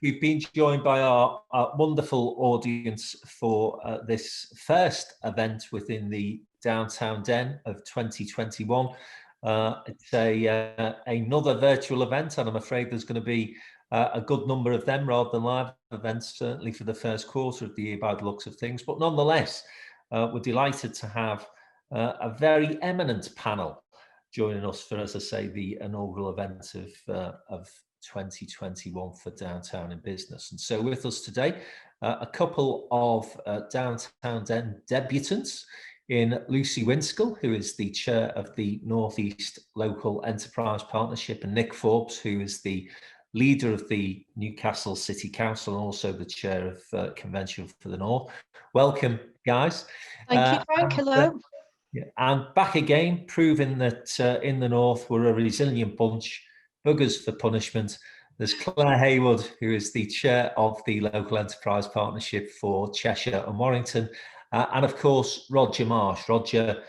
We've been joined by our wonderful audience for this first event within the Downtown Den of 2021. It's another virtual event, and I'm afraid there's going to be a good number of them rather than live events, certainly for the first quarter of the year by the looks of things. But nonetheless, we're delighted to have a very eminent panel joining us for, as I say, the inaugural event of 2021 for Downtown in Business. And so with us today, a couple of Downtown Den debutants in Lucy Winskell, who is the chair of the North East Local Enterprise Partnership, and Nick Forbes, who is the leader of the Newcastle City Council and also the chair of Convention for the North. Welcome, guys. Thank you, Frank. Hello. And back again, proving that in the North we're a resilient bunch. Buggers for punishment. There's Clare Hayward, who is the chair of the Local Enterprise Partnership for Cheshire and Warrington. And of course, Roger Marsh. Roger,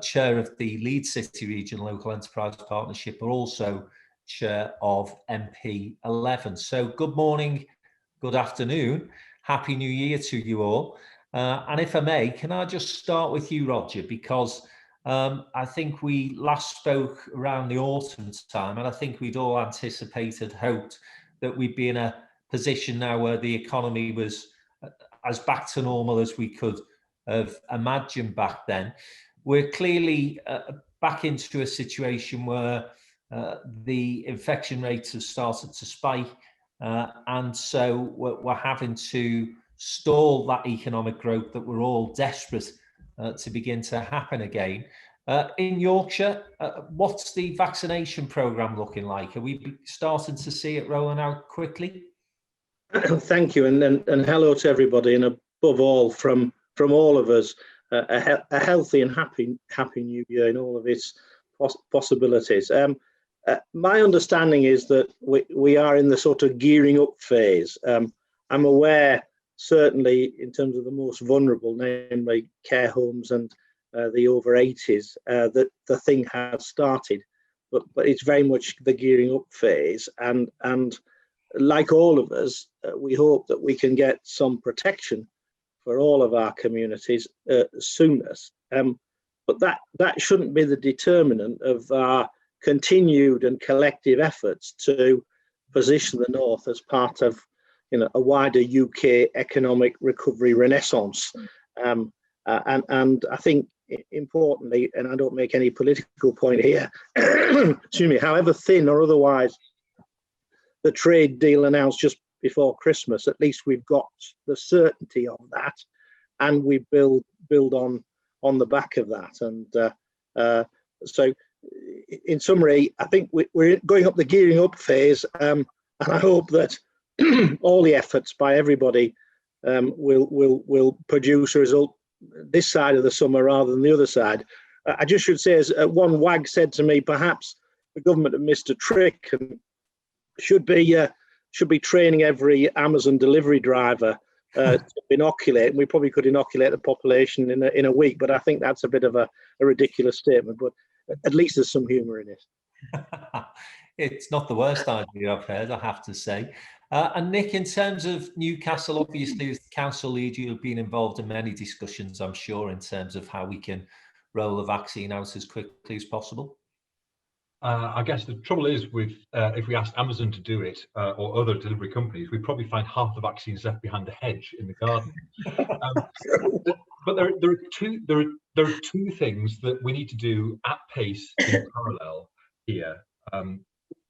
chair of the Leeds City Region Local Enterprise Partnership, but also chair of MP 11. So good morning, good afternoon. Happy New Year to you all. And if I may, can I just start with you, Roger, because I think we last spoke around the autumn time, and I think we'd all anticipated, hoped that we'd be in a position now where the economy was as back to normal as we could have imagined back then. We're clearly back into a situation where the infection rates have started to spike, and so we're having to stall that economic growth that we're all desperate to begin to happen again. In Yorkshire, what's the vaccination programme looking like? Are we starting to see it rolling out quickly? Thank you, and hello to everybody, and above all, from all of us, a healthy and happy New Year in all of its possibilities. My understanding is that we are in the sort of gearing up phase. I'm aware, certainly in terms of the most vulnerable, namely care homes and the over 80s, that the thing has started, but it's very much the gearing up phase, and like all of us, we hope that we can get some protection for all of our communities soonest. But that shouldn't be the determinant of our continued and collective efforts to position the North as part of a wider UK economic recovery renaissance. And I think, importantly, and I don't make any political point here, excuse me, however thin or otherwise the trade deal announced just before Christmas, at least we've got the certainty of that, and we build on the back of that. And so in summary, I think we're going up the gearing up phase, and I hope that all the efforts by everybody will produce a result this side of the summer rather than the other side. I just should say, as one wag said to me, perhaps the government have missed a trick and should be training every Amazon delivery driver to inoculate. And we probably could inoculate the population in a week, but I think that's a bit of a ridiculous statement. But at least there's some humour in it. It's not the worst idea I've heard, I have to say. And Nick, in terms of Newcastle, obviously as the council leader, you've been involved in many discussions, I'm sure, in terms of how we can roll the vaccine out as quickly as possible. I guess the trouble is with if we asked Amazon to do it or other delivery companies, we'd probably find half the vaccines left behind the hedge in the garden. But there are two things that we need to do at pace in parallel here.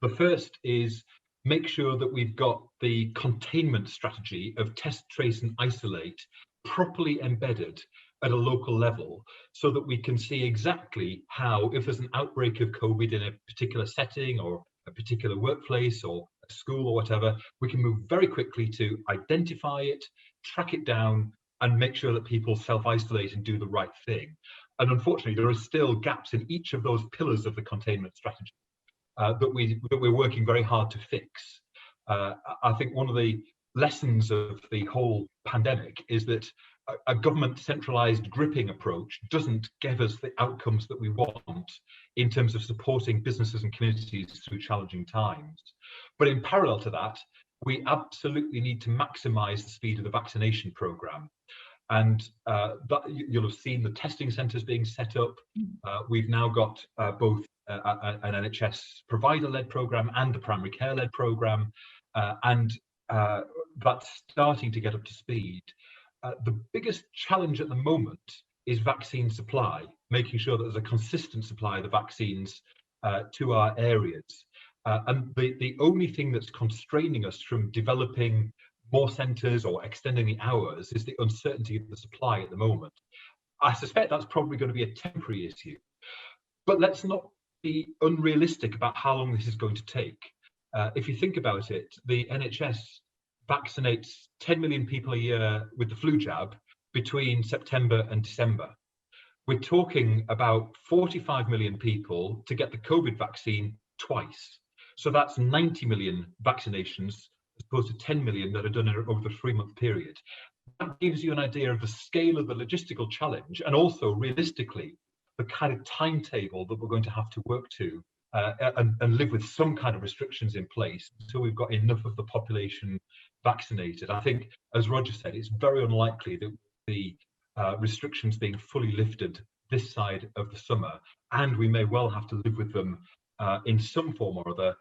The first is make sure that we've got the containment strategy of test, trace and isolate properly embedded at a local level, so that we can see exactly how, if there's an outbreak of COVID in a particular setting or a particular workplace or a school or whatever, we can move very quickly to identify it, track it down, and make sure that people self-isolate and do the right thing. And unfortunately, there are still gaps in each of those pillars of the containment strategy that we're working very hard to fix. I think one of the lessons of the whole pandemic is that a government centralised gripping approach doesn't give us the outcomes that we want in terms of supporting businesses and communities through challenging times. But in parallel to that, we absolutely need to maximise the speed of the vaccination programme. And that you'll have seen the testing centres being set up. We've now got both an NHS provider-led programme and a primary care-led programme, and that's starting to get up to speed. The biggest challenge at the moment is vaccine supply, making sure that there's a consistent supply of the vaccines to our areas. And the only thing that's constraining us from developing more centres or extending the hours is the uncertainty of the supply at the moment. I suspect that's probably going to be a temporary issue. But let's not be unrealistic about how long this is going to take. If you think about it, the NHS vaccinates 10 million people a year with the flu jab between September and December. We're talking about 45 million people to get the COVID vaccine twice. So that's 90 million vaccinations as opposed to 10 million that are done over the 3-month period. That gives you an idea of the scale of the logistical challenge, and also realistically the kind of timetable that we're going to have to work to and live with some kind of restrictions in place until we've got enough of the population vaccinated. I think, as Roger said, it's very unlikely that the restrictions being fully lifted this side of the summer, and we may well have to live with them in some form or other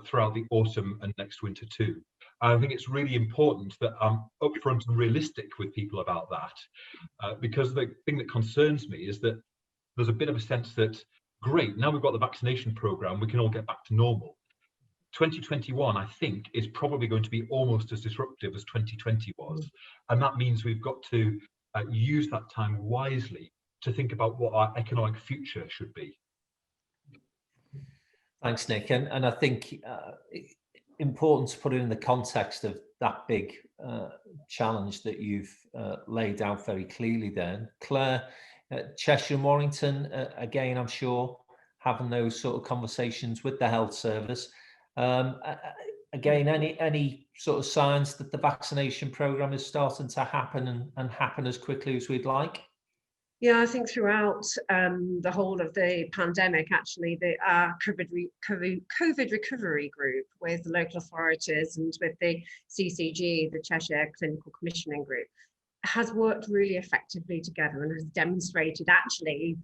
throughout the autumn and next winter too. I think it's really important that I'm upfront and realistic with people about that, because the thing that concerns me is that there's a bit of a sense that, great, now we've got the vaccination programme, we can all get back to normal. 2021, I think, is probably going to be almost as disruptive as 2020 was. And that means we've got to use that time wisely to think about what our economic future should be. Thanks, Nick. And I think important to put it in the context of that big challenge that you've laid out very clearly then. Clare, Cheshire and Warrington, again, I'm sure, having those sort of conversations with the health service. Again, any sort of signs that the vaccination programme is starting to happen and happen as quickly as we'd like? Yeah, I think throughout the whole of the pandemic, actually, the COVID recovery group with the local authorities and with the CCG, the Cheshire Clinical Commissioning Group, has worked really effectively together and has demonstrated, actually,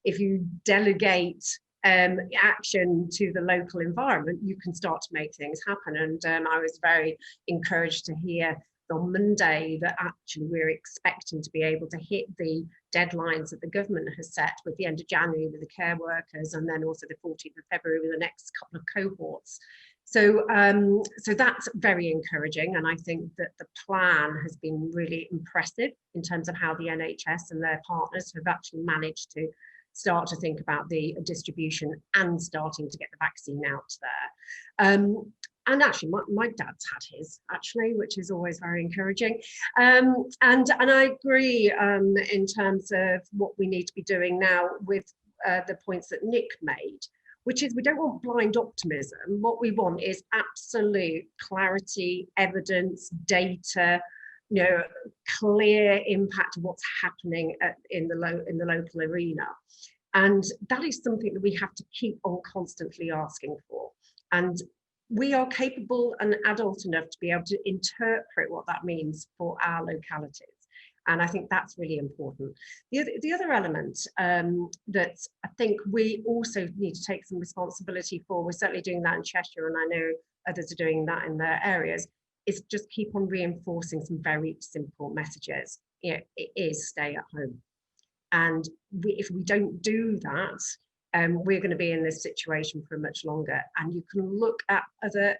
if you delegate action to the local environment, you can start to make things happen. And I was very encouraged to hear on Monday that actually we're expecting to be able to hit the deadlines that the government has set with the end of January with the care workers, and then also the 14th of February with the next couple of cohorts. So that's very encouraging, and I think that the plan has been really impressive in terms of how the NHS and their partners have actually managed to start to think about the distribution and starting to get the vaccine out there. And actually, my dad's had his, actually, which is always very encouraging. And I agree in terms of what we need to be doing now with the points that Nick made, which is we don't want blind optimism. What we want is absolute clarity, evidence, data, clear impact of what's happening in the local arena. And that is something that we have to keep on constantly asking for. And we are capable and adult enough to be able to interpret what that means for our localities. And I think that's really important. The other element that I think we also need to take some responsibility for, we're certainly doing that in Cheshire, and I know others are doing that in their areas, is just keep on reinforcing some very simple messages. It is stay at home. And if we don't do that, we're going to be in this situation for much longer. And you can look at other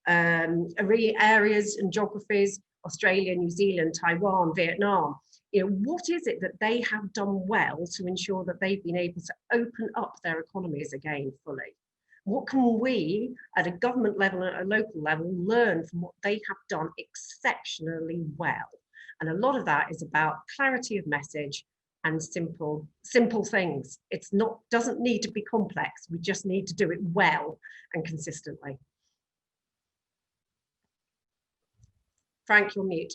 areas and geographies, Australia, New Zealand, Taiwan, Vietnam. What is it that they have done well to ensure that they've been able to open up their economies again fully? What can we, at a government level and at a local level, learn from what they have done exceptionally well? And a lot of that is about clarity of message and simple things. Doesn't need to be complex. We just need to do it well and consistently. Frank, you're mute.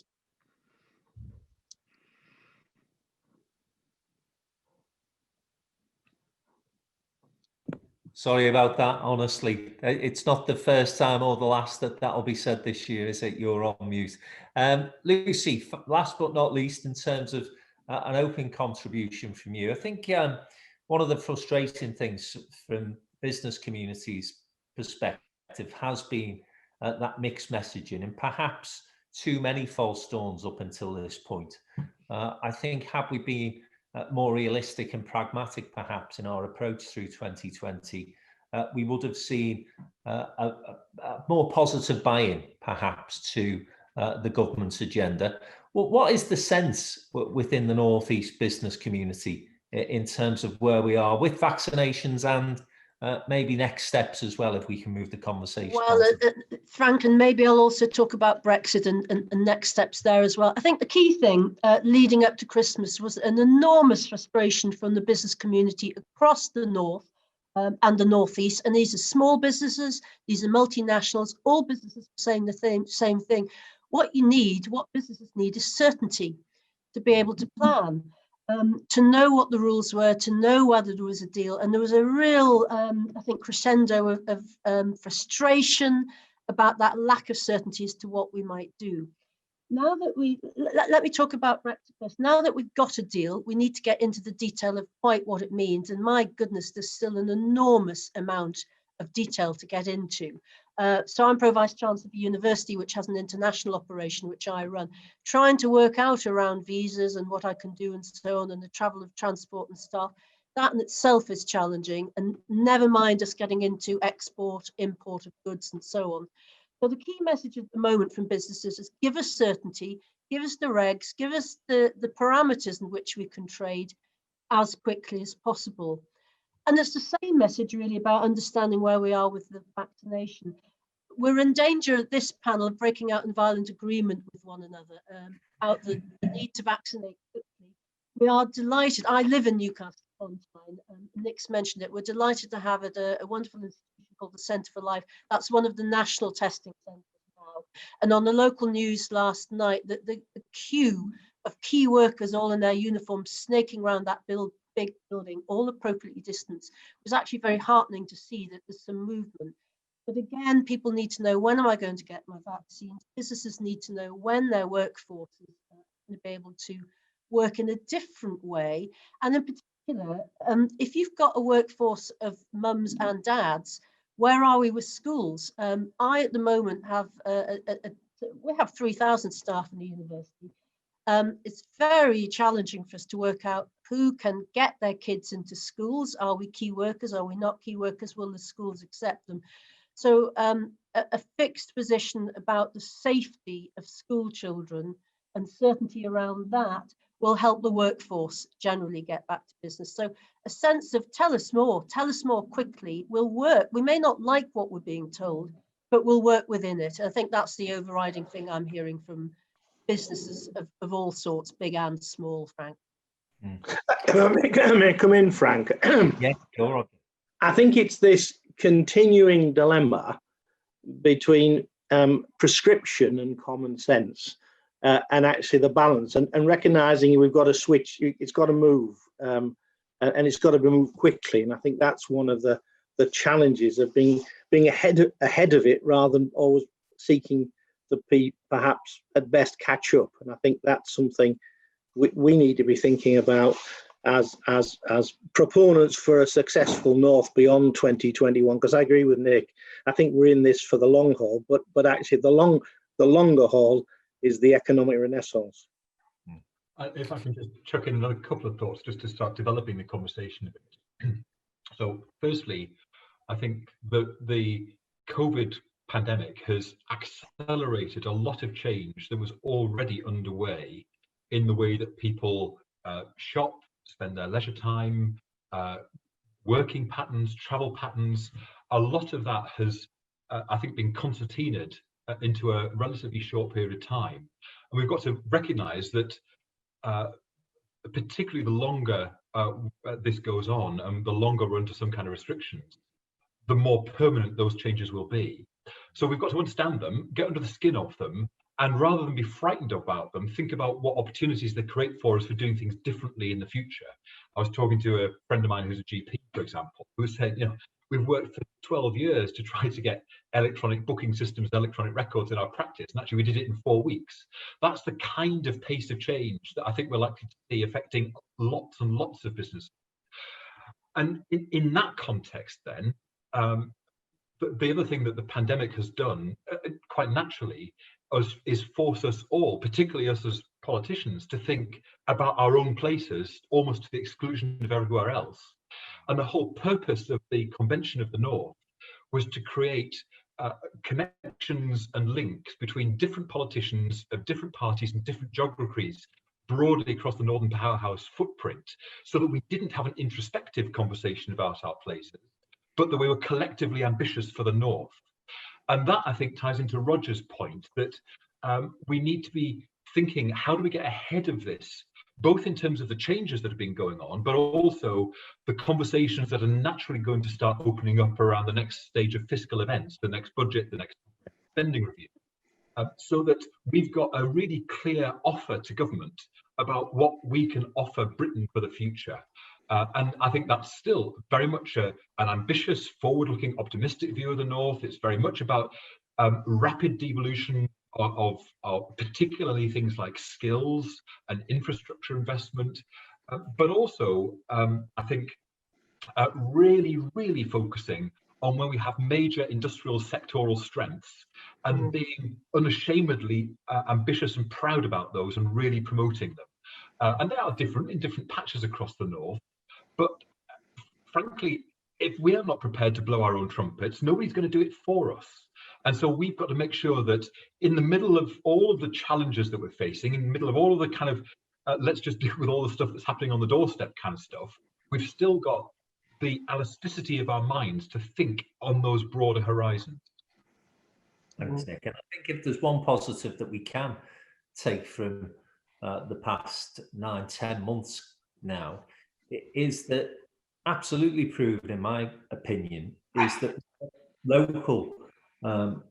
Sorry about that, honestly. It's not the first time or the last that'll be said this year, is it? You're on mute. Lucy, last but not least, in terms of an open contribution from you, I think one of the frustrating things from business community's perspective has been that mixed messaging and perhaps too many false dawns up until this point. I think had we been more realistic and pragmatic perhaps in our approach through 2020, we would have seen a more positive buy-in perhaps to the government's agenda. What is the sense within the North East business community in terms of where we are with vaccinations and maybe next steps as well, if we can move the conversation? Well, Frank, and maybe I'll also talk about Brexit and next steps there as well. I think the key thing leading up to Christmas was an enormous frustration from the business community across the North and the North East. And these are small businesses, these are multinationals, all businesses saying the same thing. What businesses need is certainty to be able to plan. To know what the rules were, to know whether there was a deal. And there was a real, I think, crescendo of frustration about that lack of certainty as to what we might do. Now that let me talk about Brexit first. Now that we've got a deal, we need to get into the detail of quite what it means. And my goodness, there's still an enormous amount of detail to get into. So I'm Pro-Vice Chancellor of a university which has an international operation which I run, trying to work out around visas and what I can do and so on, and the travel of transport and staff. That in itself is challenging, and never mind us getting into export, import of goods and so on. So the key message at the moment from businesses is give us certainty, give us the regs, give us the parameters in which we can trade as quickly as possible. And it's the same message really about understanding where we are with the vaccination. We're in danger at this panel of breaking out in violent agreement with one another about the need to vaccinate quickly. We are delighted. I live in Newcastle upon Tyne. Nick's mentioned it. We're delighted to have a wonderful institution called the Centre for Life. That's one of the national testing centres now. And on the local news last night, the queue of key workers all in their uniforms snaking around that big building, all appropriately distanced, was actually very heartening to see that there's some movement. But again, people need to know, when am I going to get my vaccine? Businesses need to know when their workforce is going to be able to work in a different way. And in particular, if you've got a workforce of mums and dads, where are we with schools? I, at the moment, have we have 3,000 staff in the university. It's very challenging for us to work out who can get their kids into schools. Are we key workers? Are we not key workers? Will the schools accept them? So a fixed position about the safety of school children and certainty around that will help the workforce generally get back to business. So a sense of tell us more quickly will work. We may not like what we're being told, but we'll work within it. I think that's the overriding thing I'm hearing from businesses of all sorts, big and small, Frank. May I come in, Frank? Yeah, sure. I think it's this continuing dilemma between prescription and common sense, and actually the balance, and recognizing we've got to switch, it's got to move, and it's got to be moved quickly. And I think that's one of the challenges of being ahead of it, rather than always seeking to perhaps at best catch up. And I think that's something we need to be thinking about as proponents for a successful North beyond 2021, because I agree with Nick. I think we're in this for the long haul, but actually the longer haul is the economic renaissance. If I can just chuck in another couple of thoughts just to start developing the conversation a bit. So firstly, I think the COVID pandemic has accelerated a lot of change that was already underway in the way that people shop, spend their leisure time, working patterns, travel patterns. A lot of that has, I think, been concertinaed into a relatively short period of time. And we've got to recognise that particularly the longer this goes on, and the longer we're under some kind of restrictions, the more permanent those changes will be. So we've got to understand them, get under the skin of them, and rather than be frightened about them, think about what opportunities they create for us for doing things differently in the future. I was talking to a friend of mine who's a GP, for example, who was saying, We've worked for 12 years to try to get electronic booking systems, electronic records in our practice, and actually we did it in 4 weeks. That's the kind of pace of change that I think we're likely to see affecting lots and lots of businesses. And in that context then, the other thing that the pandemic has done, quite naturally, is force us all, particularly us as politicians, to think about our own places almost to the exclusion of everywhere else. And the whole purpose of the Convention of the North was to create connections and links between different politicians of different parties and different geographies broadly across the Northern Powerhouse footprint, so that we didn't have an introspective conversation about our places, but that we were collectively ambitious for the North. And that, I think, ties into Roger's point that we need to be thinking, how do we get ahead of this, both in terms of the changes that have been going on, but also the conversations that are naturally going to start opening up around the next stage of fiscal events, the next budget, the next spending review, so that we've got a really clear offer to government about what we can offer Britain for the future. And I think that's still very much an ambitious, forward-looking, optimistic view of the North. It's very much about rapid devolution of particularly things like skills and infrastructure investment, but also, I think, really focusing on when we have major industrial sectoral strengths and being unashamedly ambitious and proud about those and really promoting them. And they are different in different patches across the North. But frankly, if we are not prepared to blow our own trumpets, nobody's going to do it for us. And so we've got to make sure that in the middle of all of the challenges that we're facing, in the middle of all of the kind of, let's just deal with all the stuff that's happening on the doorstep kind of stuff, we've still got the elasticity of our minds to think on those broader horizons. Thanks, Nick. And I think if there's one positive that we can take from the past 9-10 months now, it is that absolutely proven, in my opinion, is that local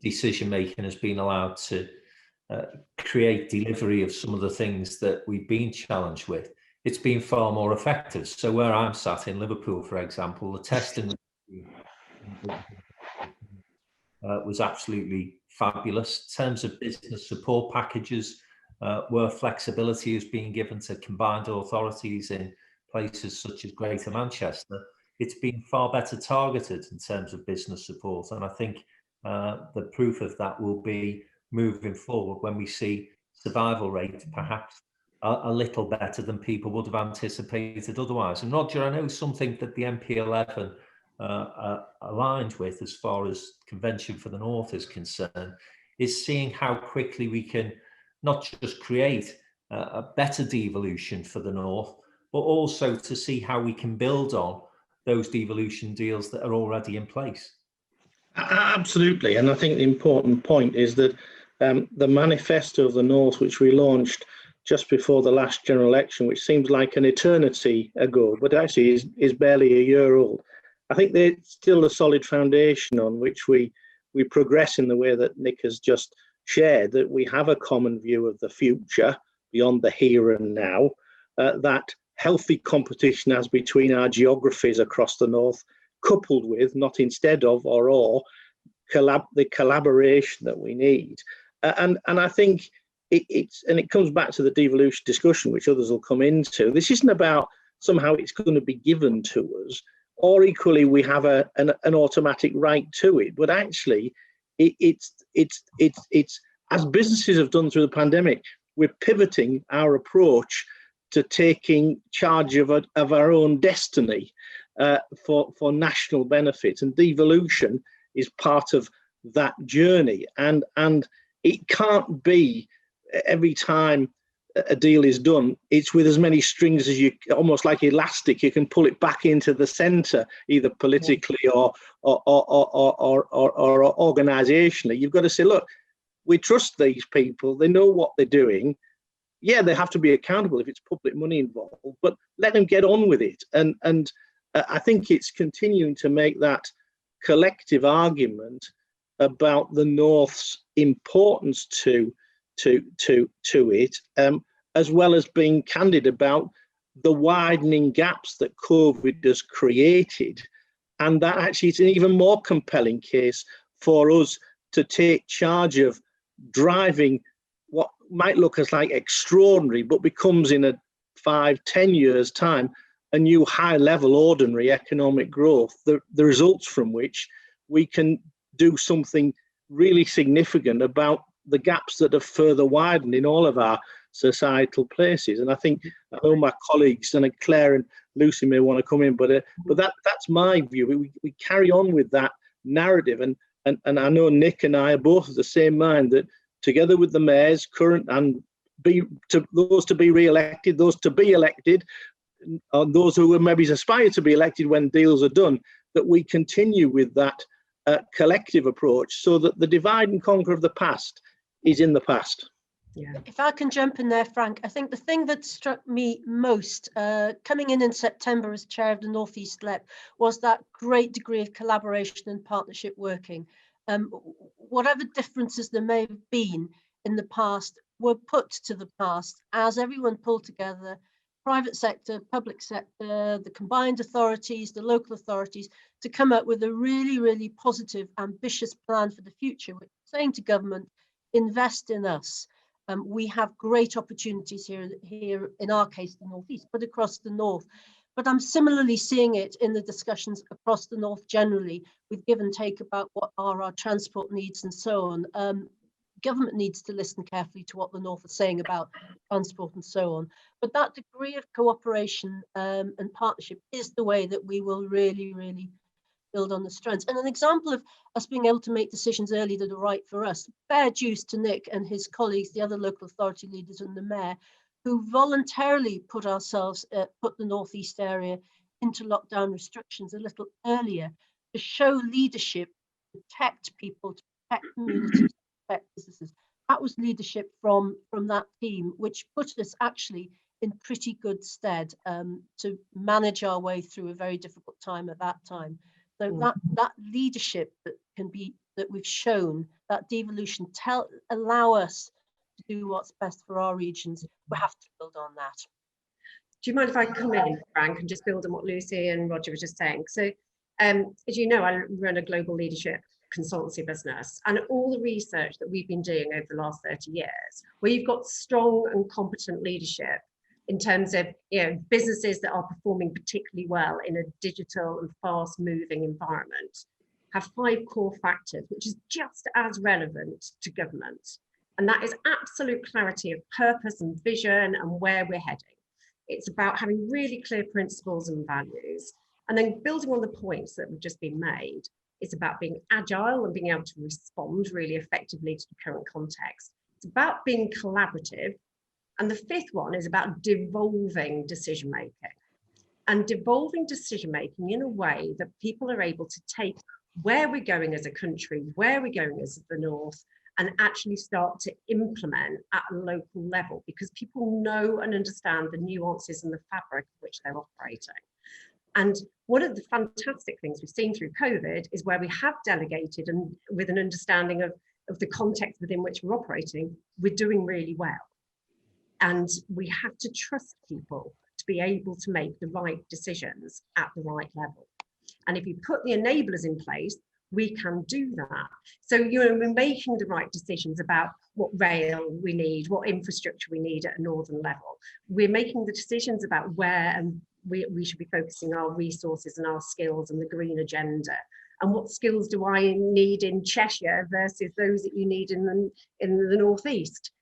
decision making has been allowed to create delivery of some of the things that we've been challenged with. It's been far more effective. So where I'm sat in Liverpool, for example, the testing was absolutely fabulous. In terms of business support packages, where flexibility is being given to combined authorities in places such as Greater Manchester, it's been far better targeted in terms of business support. And I think the proof of that will be moving forward when we see survival rates perhaps a little better than people would have anticipated otherwise. And Roger, I know something that the MP11 aligned with as far as Convention for the North is concerned, is seeing how quickly we can not just create a better devolution for the North, but also to see how we can build on those devolution deals that are already in place. Absolutely. And I think the important point is that the Manifesto of the North, which we launched just before the last general election, which seems like an eternity ago, but actually is barely a year old. I think there's still a solid foundation on which we progress in the way that Nick has just shared, that we have a common view of the future beyond the here and now, that healthy competition as between our geographies across the North, coupled with, not instead of or the collaboration that we need. And I think it comes back to the devolution discussion, which others will come into. This isn't about somehow it's going to be given to us, or equally we have an automatic right to it. But actually, it's as businesses have done through the pandemic, we're pivoting our approach to taking charge of our own destiny for national benefit, and devolution is part of that journey. And it can't be every time a deal is done, it's with as many strings as you, almost like elastic, you can pull it back into the center, either politically or organizationally. You've got to say, look, we trust these people, they know what they're doing. Yeah, they have to be accountable if it's public money involved, but let them get on with it. And I think it's continuing to make that collective argument about the North's importance to it, as well as being candid about the widening gaps that COVID has created and that actually it's an even more compelling case for us to take charge of driving what might look as like extraordinary, but becomes in a 5-10 years time a new high level ordinary economic growth, the results from which we can do something really significant about the gaps that have further widened in all of our societal places. And I think, I know my colleagues and Clare and Lucy may want to come in, but that's my view. We carry on with that narrative, and I know Nick and I are both of the same mind that together with the mayors, current and those to be re-elected, those to be elected, and those who will maybe aspire to be elected when deals are done, that we continue with that collective approach so that the divide and conquer of the past is in the past. Yeah. If I can jump in there, Frank, I think the thing that struck me most coming in September as chair of the North East LEP was that great degree of collaboration and partnership working. Whatever differences there may have been in the past were put to the past as everyone pulled together, private sector, public sector, the combined authorities, the local authorities, to come up with a really, really positive, ambitious plan for the future. We're saying to government, invest in us. We have great opportunities here in our case, the North East, but across the North. But I'm similarly seeing it in the discussions across the North generally, with give and take about what are our transport needs and so on. Government needs to listen carefully to what the North is saying about transport and so on. But that degree of cooperation and partnership is the way that we will really, really build on the strengths. And an example of us being able to make decisions early that are right for us, bear dues to Nick and his colleagues, the other local authority leaders and the mayor, who voluntarily put the North East area into lockdown restrictions a little earlier to show leadership, to protect people, to protect communities, to protect businesses. That was leadership from that team, which put us actually in pretty good stead to manage our way through a very difficult time at that time. So that leadership that we've shown, that devolution, allow us to do what's best for our regions. We have to build on that. Do you mind if I come in, Frank, and just build on what Lucy and Roger were just saying? So, as you know, I run a global leadership consultancy business, and all the research that we've been doing over the last 30 years, where you've got strong and competent leadership in terms of businesses that are performing particularly well in a digital and fast moving environment, have 5 core factors, which is just as relevant to government. And that is absolute clarity of purpose and vision and where we're heading. It's about having really clear principles and values. And then building on the points that have just been made, it's about being agile and being able to respond really effectively to the current context. It's about being collaborative. And the 5th one is about devolving decision making, and devolving decision making in a way that people are able to take where we're going as a country, where we're going as the North, and actually start to implement at a local level, because people know and understand the nuances and the fabric of which they're operating. And one of the fantastic things we've seen through COVID is where we have delegated, and with an understanding of the context within which we're operating, we're doing really well. And we have to trust people to be able to make the right decisions at the right level. And if you put the enablers in place, we can do that. So, we're making the right decisions about what rail we need, what infrastructure we need at a northern level. We're making the decisions about where and we should be focusing our resources and our skills and the green agenda. And what skills do I need in Cheshire versus those that you need in the Northeast?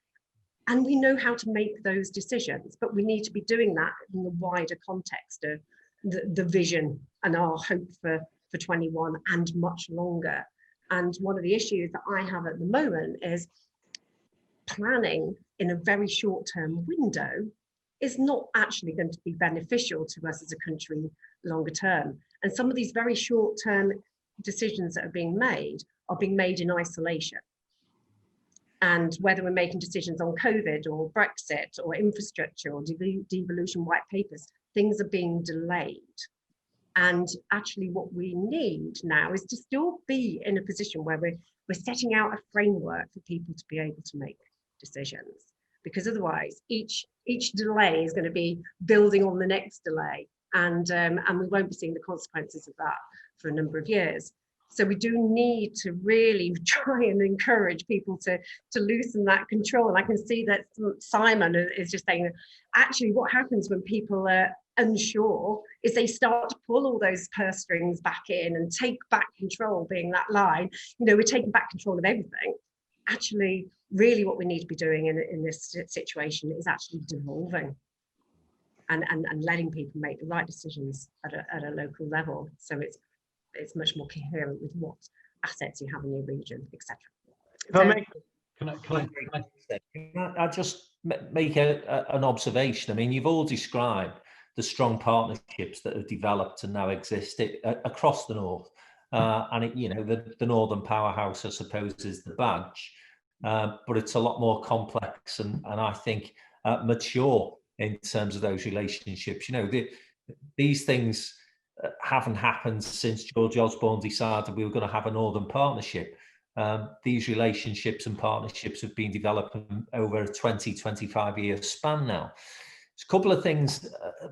And we know how to make those decisions, but we need to be doing that in the wider context of the vision and our hope for 21 and much longer. And one of the issues that I have at the moment is planning in a very short-term window is not actually going to be beneficial to us as a country longer term. And some of these very short-term decisions that are being made in isolation. And whether we're making decisions on COVID or Brexit or infrastructure or devolution white papers, things are being delayed. And actually what we need now is to still be in a position where we're setting out a framework for people to be able to make decisions. Because otherwise each delay is going to be building on the next delay, and we won't be seeing the consequences of that for a number of years. So we do need to really try and encourage people to loosen that control. I can see that Simon is just saying, actually, what happens when people are unsure is they start to pull all those purse strings back in and take back control, being that line, we're taking back control of everything. Actually, really what we need to be doing in this situation is actually devolving and letting people make the right decisions at a local level. So it's much more coherent with what assets you have in your region, etc. Can I just make an observation? I mean, you've all described the strong partnerships that have developed and now exist across the north, and the Northern Powerhouse, I suppose, is the badge, but it's a lot more complex and I think mature in terms of those relationships. These things haven't happened since George Osborne decided we were going to have a Northern Partnership. These relationships and partnerships have been developing over a 20-25 year span now. There's a couple of things,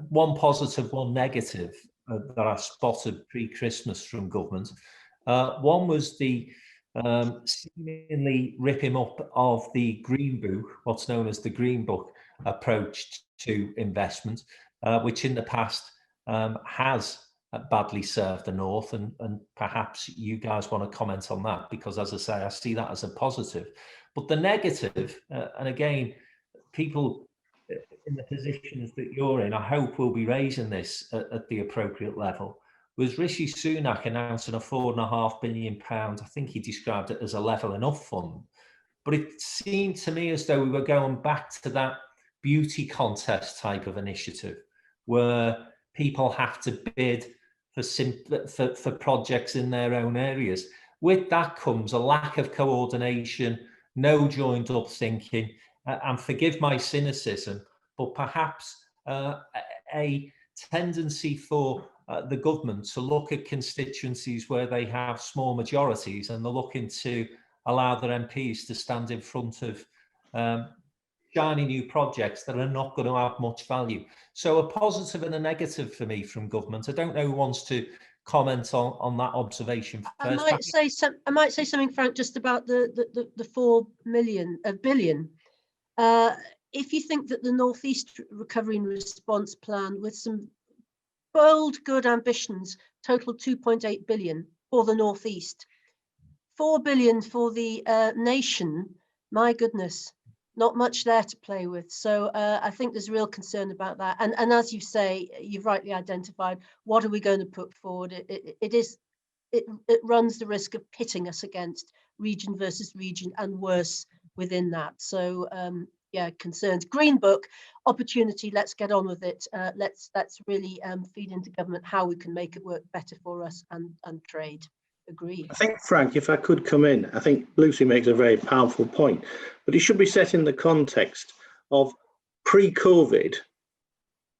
one positive, one negative, that I spotted pre-Christmas from government. One was the seemingly ripping up of the Green Book, what's known as the Green Book approach to investment, which in the past has badly served the north, and perhaps you guys want to comment on that, because as I say, I see that as a positive. But the negative, and again, people in the positions that you're in, I hope will be raising this at the appropriate level, was Rishi Sunak announcing a £4.5 billion, I think he described it as a level enough fund. But it seemed to me as though we were going back to that beauty contest type of initiative, where people have to bid for projects in their own areas. With that comes a lack of coordination, no joined up thinking, and forgive my cynicism, but perhaps a tendency for the government to look at constituencies where they have small majorities, and they're looking to allow their MPs to stand in front of shiny new projects that are not going to have much value. So a positive and a negative for me from government. I don't know who wants to comment on that observation first. I might say something, Frank, just about the 4 billion. If you think that the North East Recovery and Response Plan, with some bold, good ambitions, total 2.8 billion for the North East, 4 billion for the nation, my goodness, not much there to play with. So I think there's real concern about that. And as you say, you've rightly identified, what are we going to put forward? It runs the risk of pitting us against region versus region, and worse within that. So yeah, concerns. Green Book, opportunity, let's get on with it. Let's really feed into government how we can make it work better for us and trade. Agreed. I think, Frank, if I could come in, I think Lucy makes a very powerful point, but it should be set in the context of pre-COVID,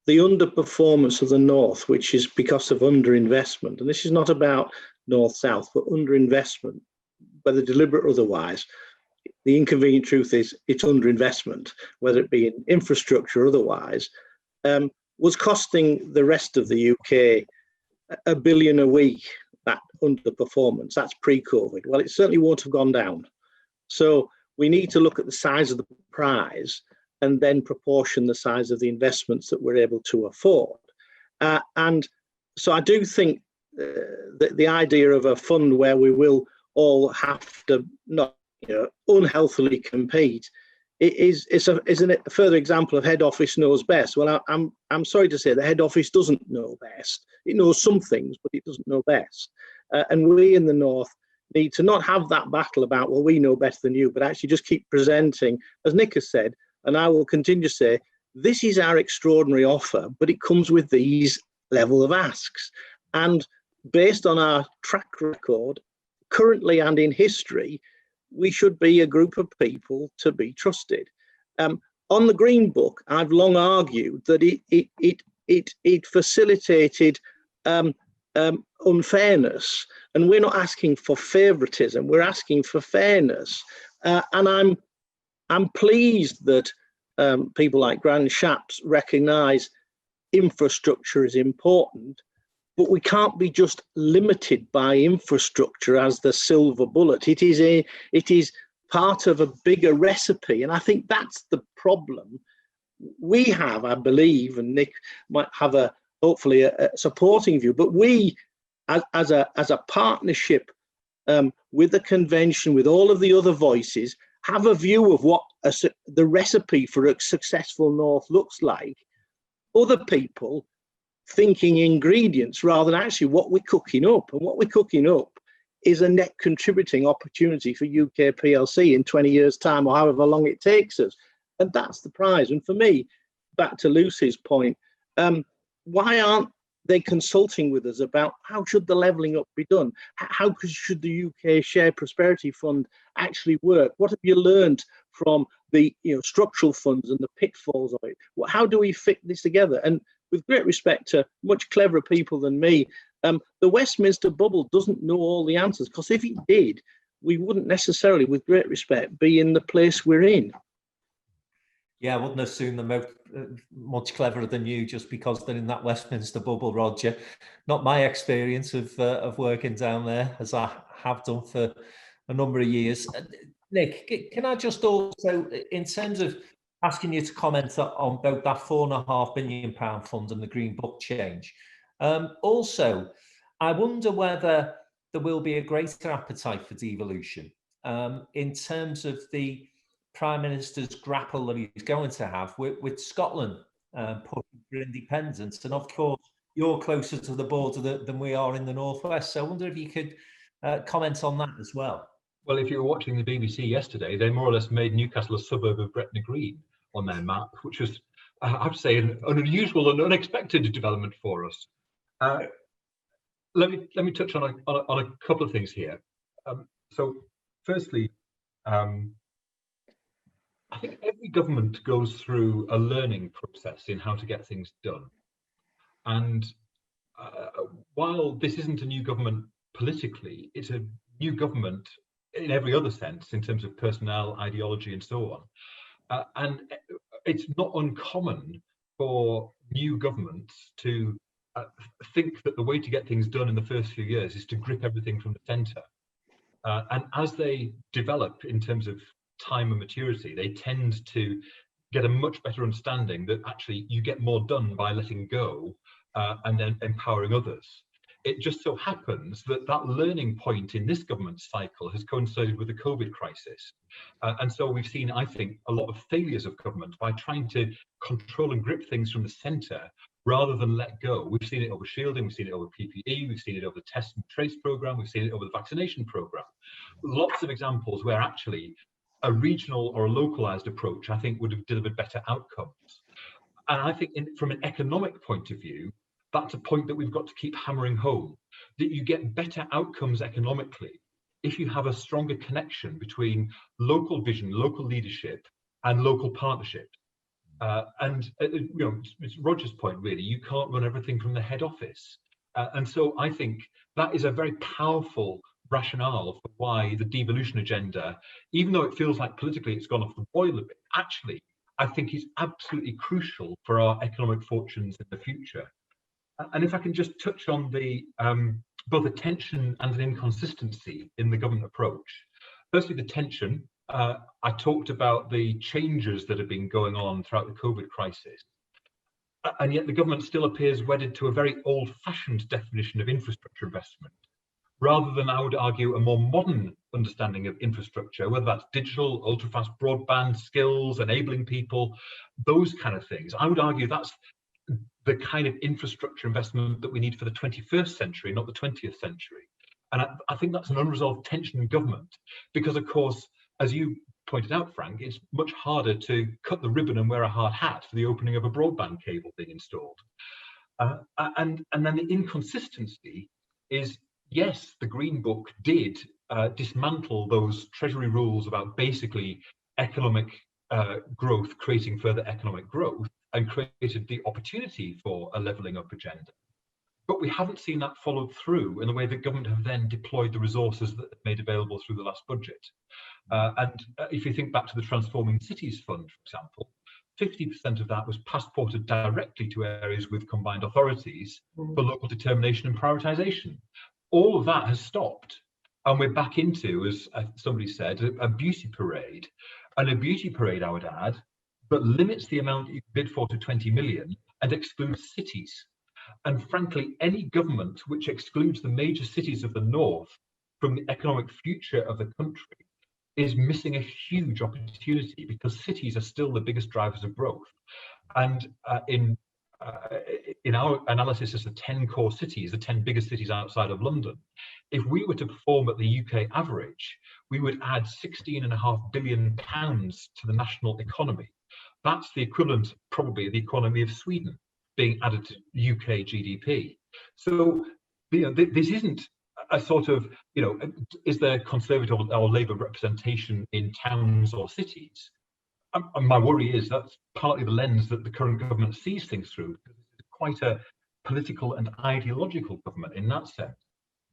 the underperformance of the North, which is because of underinvestment. And this is not about North-South, but underinvestment, whether deliberate or otherwise. The inconvenient truth is it's underinvestment, whether it be in infrastructure or otherwise, was costing the rest of the UK £1 billion a week. That underperformance, that's pre-COVID. Well, it certainly won't have gone down. So we need to look at the size of the prize and then proportion the size of the investments that we're able to afford. And so I do think that the idea of a fund where we will all have to not unhealthily compete is a further example of head office knows best. Well, I'm sorry to say the head office doesn't know best. It knows some things, but it doesn't know best. And we in the North need to not have that battle about, well, we know better than you, but actually just keep presenting, as Nick has said, and I will continue to say, this is our extraordinary offer, but it comes with these level of asks. And based on our track record, currently and in history, we should be a group of people to be trusted. On the Green Book, I've long argued that it facilitated unfairness, and we're not asking for favouritism. We're asking for fairness, and I'm pleased that people like Grant Shapps recognise infrastructure is important, but we can't be just limited by infrastructure as the silver bullet. It is part of a bigger recipe, and I think that's the problem we have, I believe, and Nick might have hopefully a supporting view, but we as a partnership with the convention, with all of the other voices, have a view of what the recipe for a successful North looks like. Other people thinking ingredients rather than actually what we're cooking up, and what we're cooking up is a net contributing opportunity for UK PLC in 20 years' time, or however long it takes us. And that's the prize. And for me, back to Lucy's point, why aren't they consulting with us about how should the levelling up be done? How should the UK Shared Prosperity Fund actually work? What have you learned from the structural funds and the pitfalls of it? How do we fit this together? And with great respect to much cleverer people than me, the Westminster bubble doesn't know all the answers, because if it did, we wouldn't necessarily, with great respect, be in the place we're in. Yeah, I wouldn't assume they're much cleverer than you just because they're in that Westminster bubble, Roger. Not my experience of working down there, as I have done for a number of years. Nick, can I just also, in terms of asking you to comment on both that £4.5 billion fund and the Green Book change, also, I wonder whether there will be a greater appetite for devolution in terms of the Prime Minister's grapple that he's going to have with Scotland pushing for independence. And of course, you're closer to the border than we are in the Northwest. So I wonder if you could comment on that as well. Well, if you were watching the BBC yesterday, they more or less made Newcastle a suburb of Gretna Green on their map, which was, I have to say, an unusual and unexpected development for us. Let me touch on a couple of things here. So, firstly, I think every government goes through a learning process in how to get things done. And while this isn't a new government politically, it's a new government in every other sense, in terms of personnel, ideology, and so on. And it's not uncommon for new governments to think that the way to get things done in the first few years is to grip everything from the centre. And as they develop in terms of time and maturity, they tend to get a much better understanding that actually you get more done by letting go and then empowering others. It just so happens that that learning point in this government cycle has coincided with the COVID crisis. And so we've seen, I think, a lot of failures of government by trying to control and grip things from the centre rather than let go. We've seen it over shielding, we've seen it over PPE, we've seen it over the test and trace programme, we've seen it over the vaccination programme. Lots of examples where actually a regional or a localised approach, I think, would have delivered better outcomes. And I think from an economic point of view, that's a point that we've got to keep hammering home, that you get better outcomes economically if you have a stronger connection between local vision, local leadership, and local partnership. It's Roger's point, really, you can't run everything from the head office. And so I think that is a very powerful rationale for why the devolution agenda, even though it feels like politically it's gone off the boil a bit, actually, I think is absolutely crucial for our economic fortunes in the future. And if I can just touch on the both a tension and an inconsistency in the government approach. Firstly, the tension. I talked about the changes that have been going on throughout the COVID crisis. And yet the government still appears wedded to a very old-fashioned definition of infrastructure investment, rather than, I would argue, a more modern understanding of infrastructure, whether that's digital, ultra-fast broadband, skills, enabling people, those kind of things. I would argue that's the kind of infrastructure investment that we need for the 21st century, not the 20th century. And I think that's an unresolved tension in government, because, of course, as you pointed out, Frank, it's much harder to cut the ribbon and wear a hard hat for the opening of a broadband cable being installed. And then the inconsistency is, yes, the Green Book did dismantle those Treasury rules about basically economic growth, creating further economic growth, and created the opportunity for a levelling up agenda. But we haven't seen that followed through in the way that government have then deployed the resources that they've made available through the last budget. And if you think back to the Transforming Cities Fund, for example, 50% of that was passported directly to areas with combined authorities for local determination and prioritisation. All of that has stopped. And we're back into, as somebody said, a beauty parade. And a beauty parade, I would add, but limits the amount you bid for to 20 million and excludes cities. And frankly, any government which excludes the major cities of the north from the economic future of the country is missing a huge opportunity, because cities are still the biggest drivers of growth. And in our analysis as the 10 core cities, the 10 biggest cities outside of London, if we were to perform at the UK average, we would add £16.5 billion to the national economy. That's the equivalent, probably, of the economy of Sweden being added to UK GDP. So, this isn't a sort of, is there Conservative or Labour representation in towns or cities? And my worry is that's partly the lens that the current government sees things through. It's quite a political and ideological government in that sense.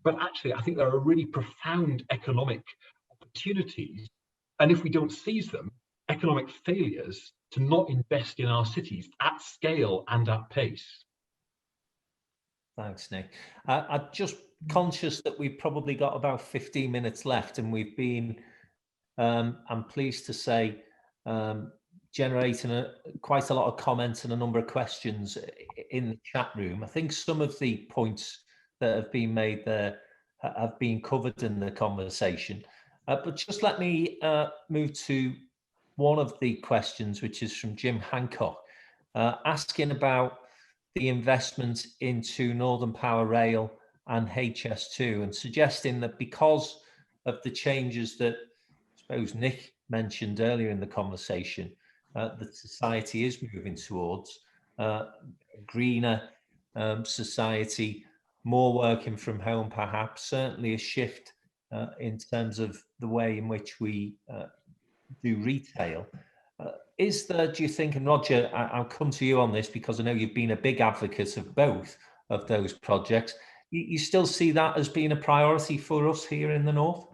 But actually, I think there are really profound economic opportunities. And if we don't seize them, economic failures to not invest in our cities at scale and at pace. Thanks, Nick. I'm just conscious that we've probably got about 15 minutes left, and we've been, I'm pleased to say, generating quite a lot of comments and a number of questions in the chat room. I think some of the points that have been made there have been covered in the conversation. But just let me move to one of the questions, which is from Jim Hancock, asking about the investment into Northern Power Rail and HS2, and suggesting that because of the changes that I suppose Nick mentioned earlier in the conversation, that society is moving towards a greener society, more working from home, perhaps, certainly a shift in terms of the way in which we do retail. Is there, do you think, and Roger, I'll come to you on this because I know you've been a big advocate of both of those projects. You still see that as being a priority for us here in the north?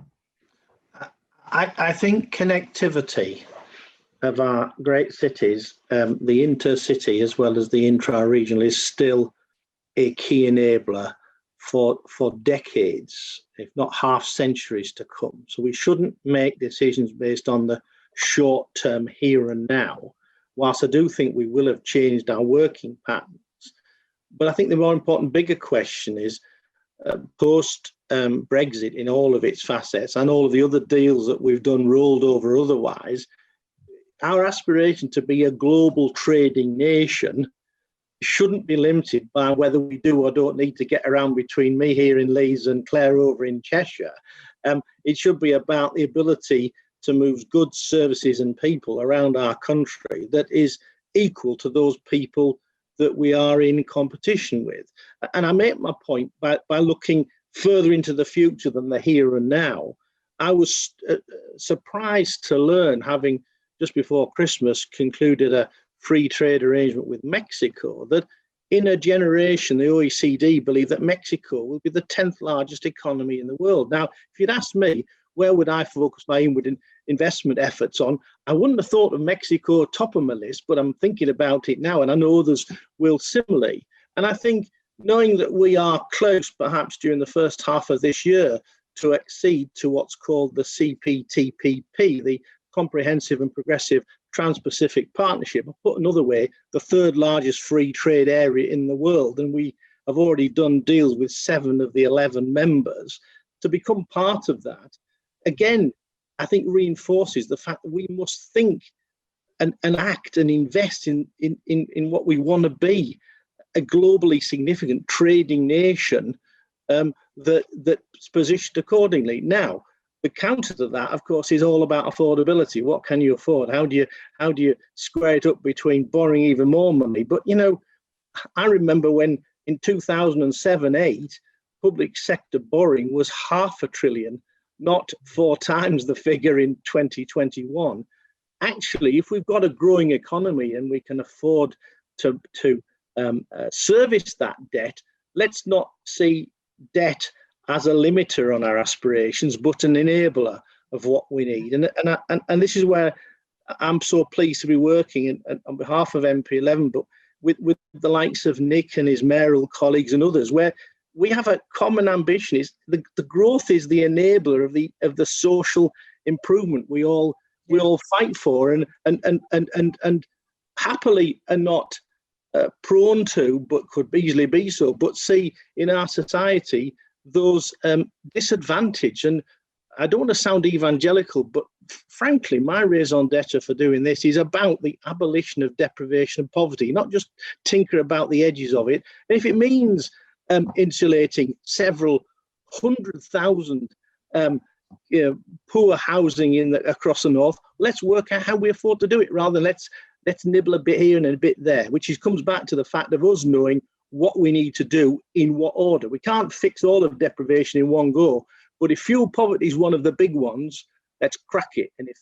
I think connectivity of our great cities, the intercity as well as the intra-regional, is still a key enabler for decades, if not half centuries to come. So we shouldn't make decisions based on the short term here and now, whilst I do think we will have changed our working patterns. But I think the more important, bigger question is post Brexit in all of its facets and all of the other deals that we've done rolled over otherwise, our aspiration to be a global trading nation shouldn't be limited by whether we do or don't need to get around between me here in Leeds and Clare over in Cheshire. It should be about the ability to move goods, services and people around our country that is equal to those people that we are in competition with. And I make my point by looking further into the future than the here and now. I was surprised to learn, having just before Christmas concluded a free trade arrangement with Mexico, that in a generation, the OECD believe that Mexico will be the 10th largest economy in the world. Now, if you'd asked me, where would I focus my inward investment efforts on? I wouldn't have thought of Mexico top of my list, but I'm thinking about it now, and I know others will similarly. And I think knowing that we are close, perhaps during the first half of this year, to accede to what's called the CPTPP, the Comprehensive and Progressive Trans-Pacific Partnership, or put another way, the third largest free trade area in the world. And we have already done deals with 7 of the 11 members. To become part of that, again, I think reinforces the fact that we must think and act and invest in what we want to be, a globally significant trading nation that's positioned accordingly. Now, the counter to that, of course, is all about affordability. What can you afford? How do you square it up between borrowing even more money? But, you know, I remember when in 2007-8, public sector borrowing was £500 billion, not 4 times the figure in 2021. Actually, if we've got a growing economy and we can afford to service that debt, let's not see debt as a limiter on our aspirations, but an enabler of what we need. And this is where I'm so pleased to be working on behalf of MP11, but with the likes of Nick and his mayoral colleagues and others, where we have a common ambition. Is the growth is the enabler of the social improvement we all fight for, and happily are not prone to, but could easily be so, but see in our society those disadvantaged. And I don't want to sound evangelical, but frankly, my raison d'etre for doing this is about the abolition of deprivation and poverty, not just tinker about the edges of it. And if it means insulating several 100,000 poor housing across the north, let's work out how we afford to do it, rather than let's nibble a bit here and a bit there, which comes back to the fact of us knowing what we need to do in what order. We can't fix all of deprivation in one go, but if fuel poverty is one of the big ones, let's crack it. And if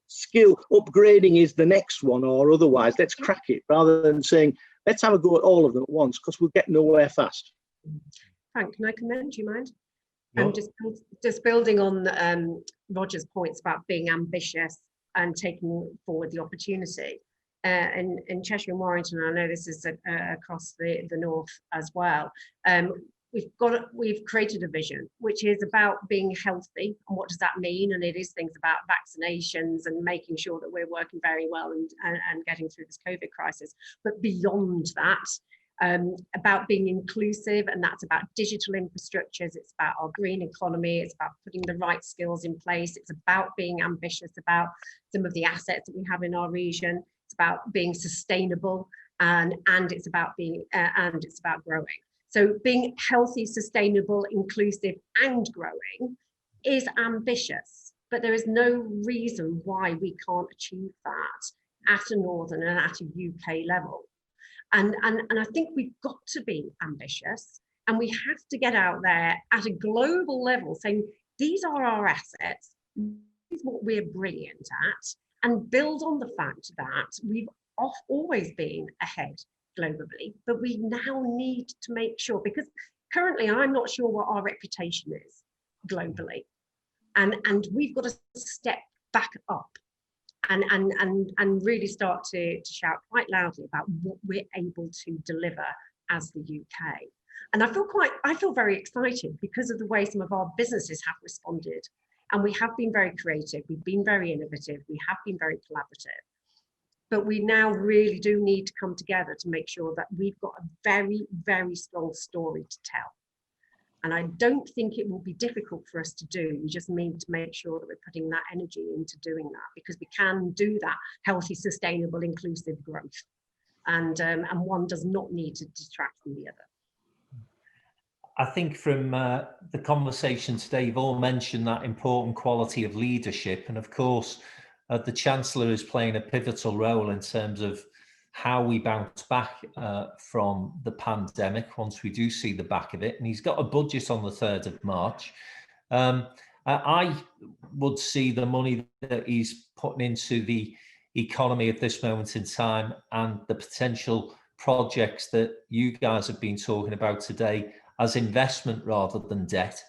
skill upgrading is the next one, or otherwise, let's crack it, rather than saying, let's have a go at all of them at once, because we'll get nowhere fast. Frank, can I comment? Do you mind? No. Just building on Roger's points about being ambitious and taking forward the opportunity. In Cheshire and Warrington, I know this is across the north as well. We've created a vision which is about being healthy, and what does that mean? And it is things about vaccinations and making sure that we're working very well and getting through this COVID crisis. But beyond that, about being inclusive, and that's about digital infrastructures, it's about our green economy, it's about putting the right skills in place, it's about being ambitious about some of the assets that we have in our region, it's about being sustainable, and it's about being and it's about growing. So being healthy, sustainable, inclusive and growing is ambitious, but there is no reason why we can't achieve that at a northern and at a UK level. And I think we've got to be ambitious, and we have to get out there at a global level saying, these are our assets, this is what we're brilliant at, and build on the fact that we've always been ahead globally, but we now need to make sure, because currently I'm not sure what our reputation is globally, and we've got to step back up and really start to shout quite loudly about what we're able to deliver as the UK. And I feel very excited because of the way some of our businesses have responded, and we have been very creative, we've been very innovative, we have been very collaborative. But we now really do need to come together to make sure that we've got a very, very strong story to tell. And I don't think it will be difficult for us to do. We just need to make sure that we're putting that energy into doing that, because we can do that healthy, sustainable, inclusive growth. And one does not need to distract from the other. I think from the conversation today, you've all mentioned that important quality of leadership. And of course, the Chancellor is playing a pivotal role in terms of how we bounce back from the pandemic once we do see the back of it. And he's got a budget on the 3rd of March. I would see the money that he's putting into the economy at this moment in time and the potential projects that you guys have been talking about today as investment rather than debt.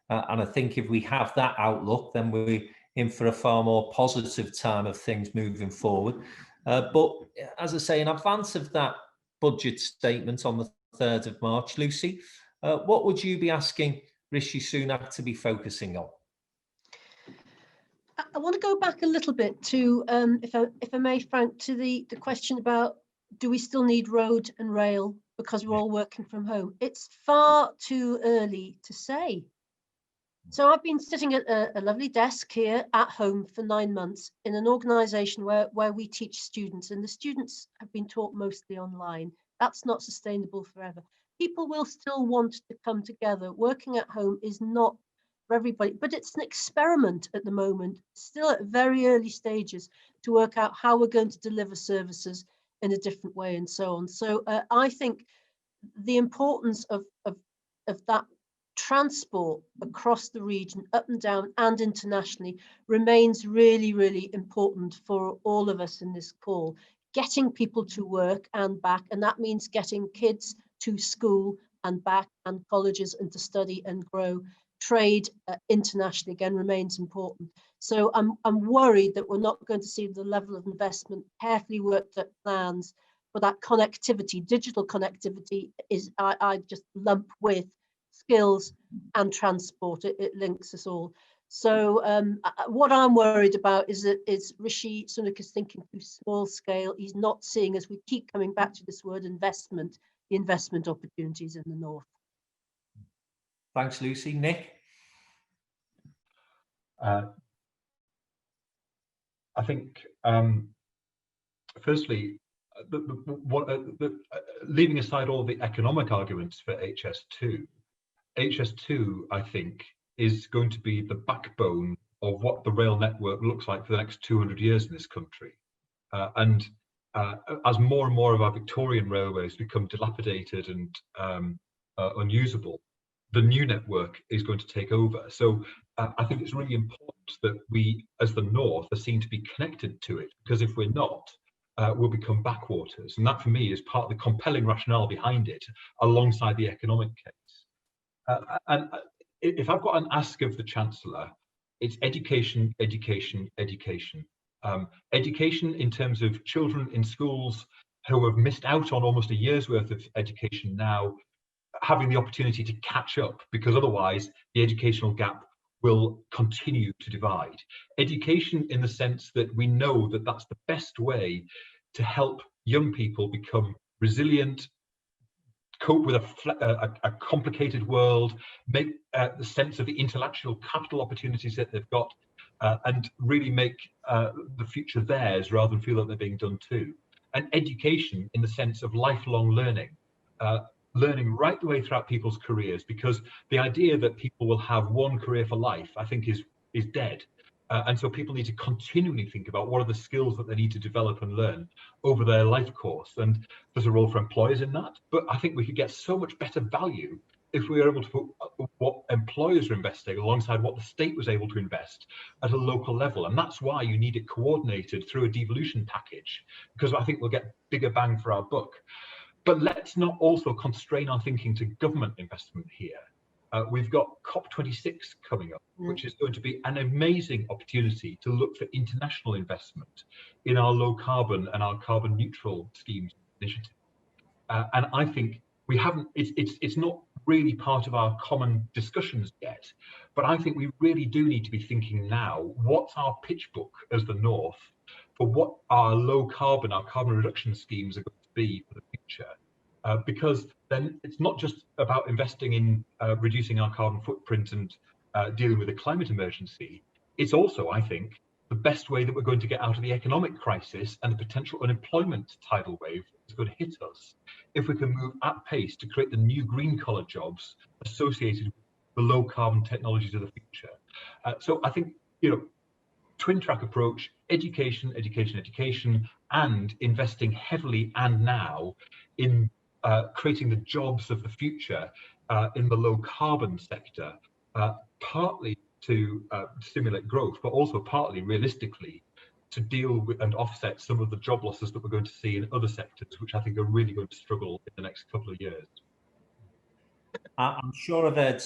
And I think if we have that outlook, then we're in for a far more positive time of things moving forward. But as I say, in advance of that budget statement on the 3rd of March, Lucy, what would you be asking Rishi Sunak to be focusing on? I want to go back a little bit to, if I may, Frank, to the question about, do we still need road and rail because we're all working from home? It's far too early to say. So I've been sitting at a lovely desk here at home for 9 months in an organisation where we teach students, and the students have been taught mostly online. That's not sustainable forever. People will still want to come together. Working at home is not for everybody, but it's an experiment at the moment, still at very early stages, to work out how we're going to deliver services in a different way and so on. So I think the importance of that transport across the region, up and down and internationally, remains really, really important for all of us in this call. Getting people to work and back, and that means getting kids to school and back, and colleges, and to study and grow, trade internationally again remains important. So I'm worried that we're not going to see the level of investment, carefully worked out plans for that connectivity. Digital connectivity is I just lump with skills and transport. It links us all. So what I'm worried about is that Rishi Sunak is thinking too small scale. He's not seeing, as we keep coming back to this word investment, the investment opportunities in the north. Thanks, Lucy. Nick? I think, firstly, leaving aside all the economic arguments for HS2, HS2, I think, is going to be the backbone of what the rail network looks like for the next 200 years in this country. As more and more of our Victorian railways become dilapidated and unusable, the new network is going to take over. So I think it's really important that we, as the North, are seen to be connected to it, because if we're not, we'll become backwaters. And that, for me, is part of the compelling rationale behind it, alongside the economic case. And if I've got an ask of the Chancellor, it's education, education, education. Education in terms of children in schools who have missed out on almost a year's worth of education now, having the opportunity to catch up, because otherwise the educational gap will continue to divide. Education in the sense that we know that that's the best way to help young people become resilient, cope with a complicated world, make the sense of the intellectual capital opportunities that they've got, and really make the future theirs rather than feel that they're being done to. And education in the sense of lifelong learning, learning right the way throughout people's careers, because the idea that people will have one career for life, I think, is dead. And so people need to continually think about what are the skills that they need to develop and learn over their life course. And there's a role for employers in that. But I think we could get so much better value if we were able to put what employers are investing alongside what the state was able to invest at a local level. And that's why you need it coordinated through a devolution package, because I think we'll get bigger bang for our buck. But let's not also constrain our thinking to government investment here. We've got COP26 coming up, which is going to be an amazing opportunity to look for international investment in our low carbon and our carbon neutral schemes initiative. And I think we haven't, it's not really part of our common discussions yet, but I think we really do need to be thinking now, what's our pitch book as the North for what our low carbon, our carbon reduction schemes are going to be for the future. Because then it's not just about investing in reducing our carbon footprint and dealing with the climate emergency. It's also, I think, the best way that we're going to get out of the economic crisis and the potential unemployment tidal wave that's going to hit us, if we can move at pace to create the new green-collar jobs associated with the low-carbon technologies of the future. So I think, twin track approach, education, education, education, and investing heavily and now in creating the jobs of the future in the low carbon sector, partly to stimulate growth, but also partly realistically to deal with and offset some of the job losses that we're going to see in other sectors, which I think are really going to struggle in the next couple of years. I'm sure I've heard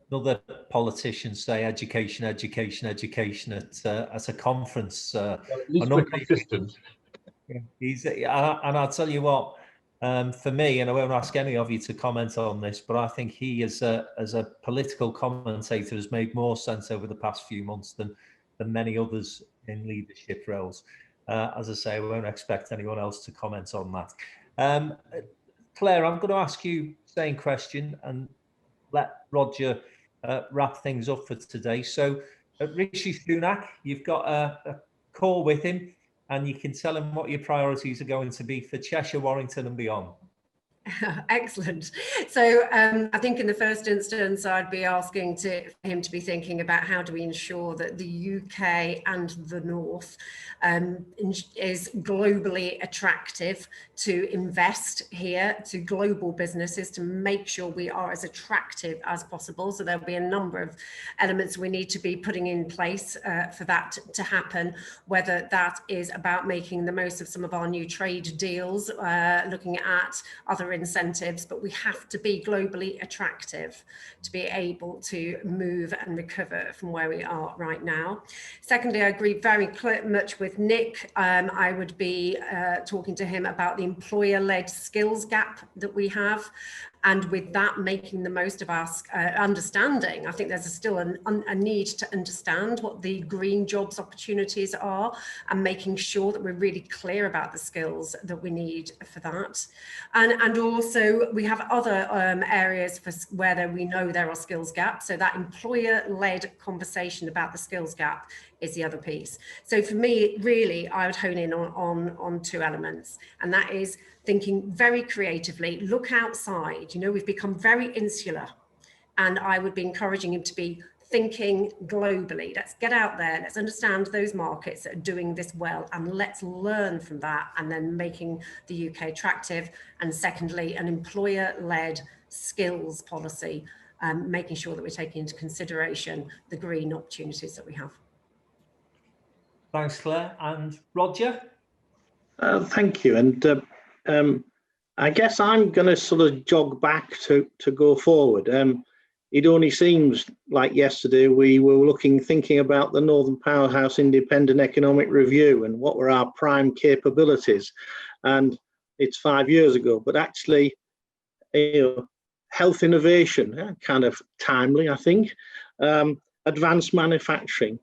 another politician say education, education, education at a conference. Well, at least we're consistent. And I'll tell you what, for me, and I won't ask any of you to comment on this, but I think he, as a political commentator, has made more sense over the past few months than many others in leadership roles. As I say, I won't expect anyone else to comment on that. Claire, I'm going to ask you the same question and let Roger wrap things up for today. So, Rishi Sunak, you've got a call with him, and you can tell him what your priorities are going to be for Cheshire, Warrington and beyond. Excellent. So I think in the first instance, I'd be asking him to be thinking about how do we ensure that the UK and the North is globally attractive to invest here, to global businesses, to make sure we are as attractive as possible. So there'll be a number of elements we need to be putting in place for that to happen, whether that is about making the most of some of our new trade deals, looking at other incentives, but we have to be globally attractive to be able to move and recover from where we are right now. Secondly, I agree very much with Nick. I would be talking to him about the employer-led skills gap that we have, and with that, making the most of our understanding. I think there's still a need to understand what the green jobs opportunities are, and making sure that we're really clear about the skills that we need for that. And also we have other areas where we know there are skills gaps. So that employer-led conversation about the skills gap is the other piece. So for me, really, I would hone in on two elements, and that is thinking very creatively, look outside. You know, we've become very insular, and I would be encouraging him to be thinking globally. Let's get out there, let's understand those markets that are doing this well, and let's learn from that, and then making the UK attractive. And secondly, an employer-led skills policy, making sure that we're taking into consideration the green opportunities that we have. Thanks, Claire. And Roger? Thank you. And I guess I'm going to sort of jog back to go forward. It only seems like yesterday we were thinking about the Northern Powerhouse Independent Economic Review and what were our prime capabilities. And it's 5 years ago, but actually, you know, health innovation, kind of timely, I think, advanced manufacturing,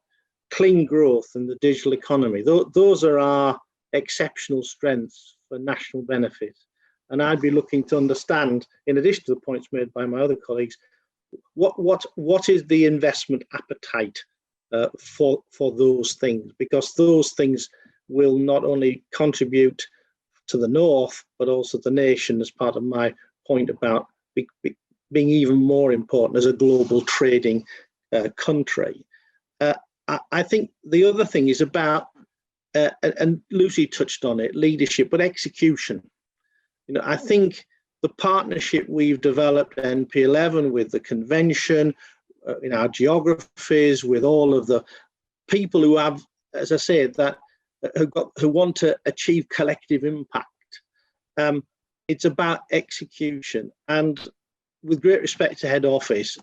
clean growth, and the digital economy. Those are our exceptional strengths for national benefit. And I'd be looking to understand, in addition to the points made by my other colleagues, what is the investment appetite for those things? Because those things will not only contribute to the North, but also the nation, as part of my point about being even more important as a global trading country. I think the other thing is about, and Lucy touched on it, leadership, but execution. You know, I think the partnership we've developed at NP11 with the convention, in our geographies, with all of the people who have, as I said, that who want to achieve collective impact. It's about execution, and with great respect to head office,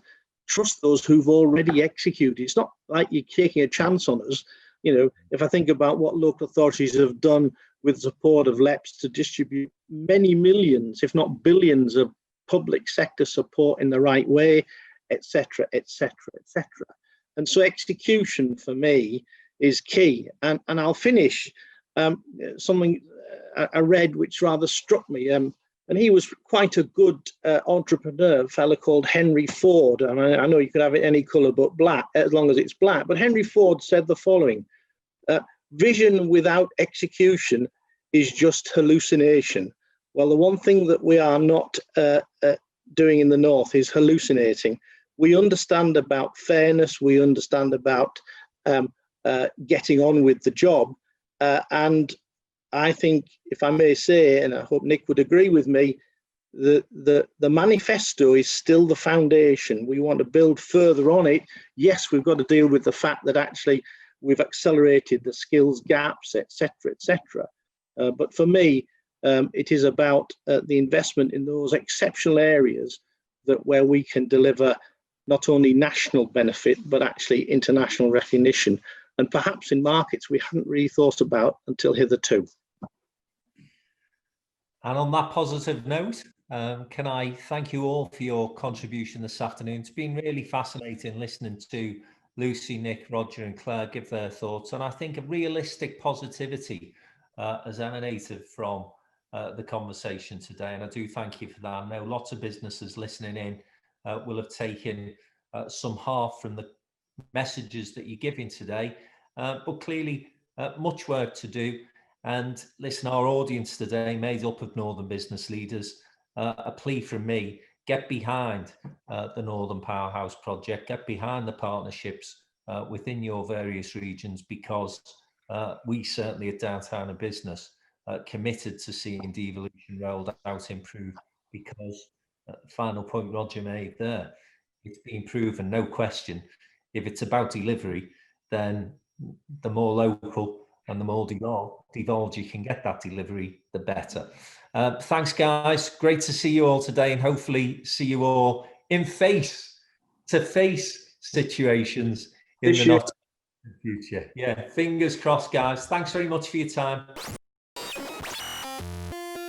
trust those who've already executed. It's not like you're taking a chance on us. You know, if I think about what local authorities have done with the support of LEPs to distribute many millions, if not billions, of public sector support in the right way, etc., etc., etc. And so execution for me is key. And I'll finish something I read which rather struck me. And he was quite a good entrepreneur, a fellow called Henry Ford. And I know you could have it any colour but black, as long as it's black. But Henry Ford said the following: vision without execution is just hallucination. Well, the one thing that we are not doing in the North is hallucinating. We understand about fairness, we understand about getting on with the job. And I think, if I may say, and I hope Nick would agree with me, the manifesto is still the foundation. We want to build further on it. Yes, we've got to deal with the fact that actually we've accelerated the skills gaps, etc., etc. But for me, it is about the investment in those exceptional areas where we can deliver not only national benefit, but actually international recognition, and perhaps in markets we haven't really thought about until hitherto. And on that positive note, can I thank you all for your contribution this afternoon. It's been really fascinating listening to Lucy, Nick, Roger and Claire give their thoughts. And I think a realistic positivity has emanated from the conversation today. And I do thank you for that. I know lots of businesses listening in will have taken some heart from the messages that you're giving today, but clearly much work to do. And listen, our audience today, made up of Northern business leaders, a plea from me: get behind the Northern Powerhouse project, get behind the partnerships within your various regions, because we certainly at Downtown and Business committed to seeing devolution rolled out, improved, because final point Roger made there, it's been proven, no question, if it's about delivery, then the more local and the more devolved you can get that delivery, the better. Thanks, guys. Great to see you all today, and hopefully see you all in face-to-face situations in the not future. Yeah, fingers crossed, guys. Thanks very much for your time.